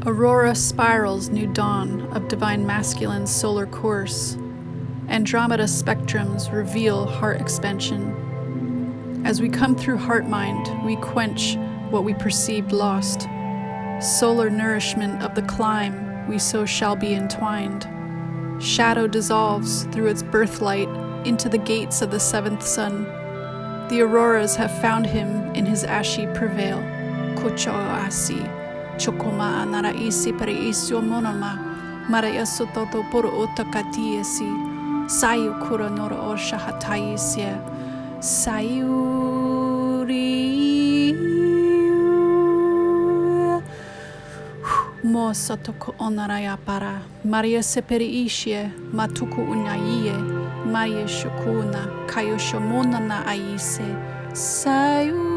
Aurora spirals new dawn of divine masculine's solar course. Andromeda spectrums reveal heart expansion. As we come through heart-mind, we quench what we perceived lost. Solar nourishment of the climb, we so shall be entwined. Shadow dissolves through its birthlight into the gates of the seventh sun. The auroras have found him in his ashy prevail. Kocho asi, chokoma anara isi pere isio monoma, marayaso toto poro otakatiesi, sayu kura nora o shahataisia, sayuri. Mo satoko onaraya para, Maria seperi ishie, matuku unaiye, Maria shukuna, kayo shomona na aise, sayu.